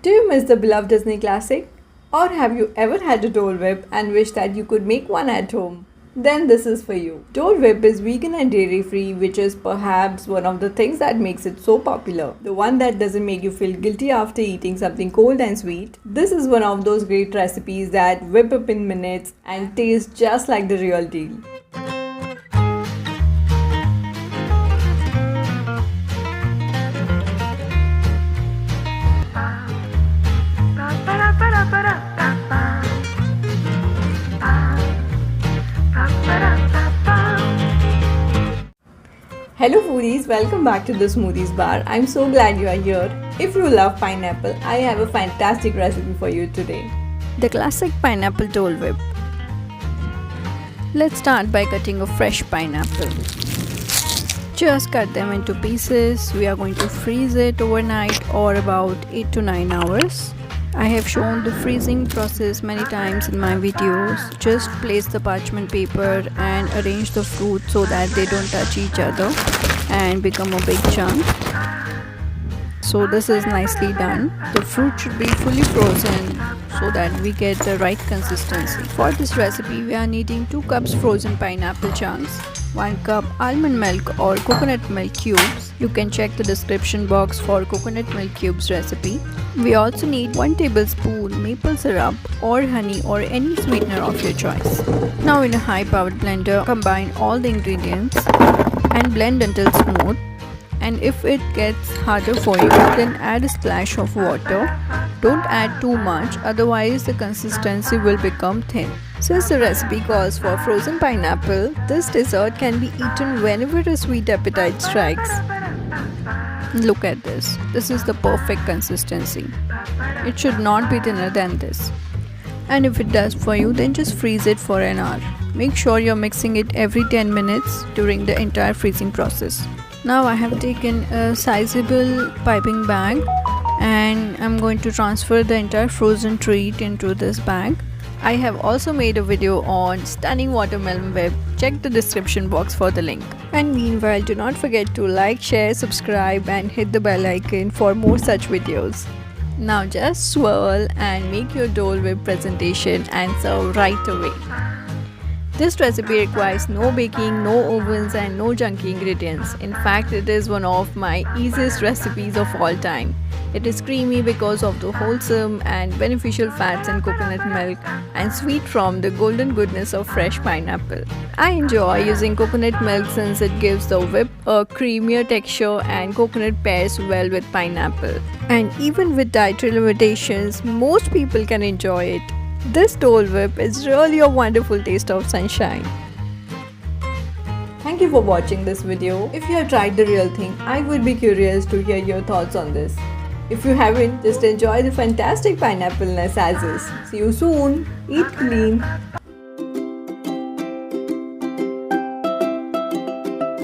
Do you miss the beloved Disney classic? Or have you ever had a Dole Whip and wish that you could make one at home? Then this is for you. Dole Whip is vegan and dairy free, which is perhaps one of the things that makes it so popular. The one that doesn't make you feel guilty after eating something cold and sweet. This is one of those great recipes that whip up in minutes and taste just like the real deal. Hello foodies, welcome back to the Smoothies bar. I'm so glad you are here. If you love pineapple, I have a fantastic recipe for you today. The classic pineapple Dole Whip. Let's start by cutting a fresh pineapple. Just cut them into pieces. We are going to freeze it overnight or about 8 to 9 hours. I have shown the freezing process many times in my videos. Just place the parchment paper and arrange the fruit so that they don't touch each other and become a big chunk. So this is nicely done. The fruit should be fully frozen so that we get the right consistency. For this recipe, we are needing 2 cups frozen pineapple chunks, 1 cup almond milk or coconut milk cubes. You can check the description box for coconut milk cubes recipe. We also need 1 tablespoon maple syrup or honey or any sweetener of your choice. Now in a high-powered blender, combine all the ingredients and blend until smooth. And if it gets harder for you, then add a splash of water. Don't add too much, otherwise the consistency will become thin. Since the recipe calls for frozen pineapple, this dessert can be eaten whenever a sweet appetite strikes. Look at this. This is the perfect consistency. It should not be thinner than this. And if it does for you, then just freeze it for an hour. Make sure you're mixing it every 10 minutes during the entire freezing process. Now I have taken a sizable piping bag and I'm going to transfer the entire frozen treat into this bag. I have also made a video on stunning watermelon whip. Check the description box for the link. And meanwhile, do not forget to like, share, subscribe and hit the bell icon for more such videos. Now just swirl and make your Dole Whip presentation and serve right away. This recipe requires no baking, no ovens and no junky ingredients. In fact, it is one of my easiest recipes of all time. It is creamy because of the wholesome and beneficial fats in coconut milk and sweet from the golden goodness of fresh pineapple. I enjoy using coconut milk since it gives the whip a creamier texture and coconut pairs well with pineapple. And even with dietary limitations, most people can enjoy it. This Dole Whip is really a wonderful taste of sunshine. Thank you for watching this video. If you have tried the real thing, I would be curious to hear your thoughts on this. If you haven't, just enjoy the fantastic pineapple-ness as is. See you soon. Eat clean.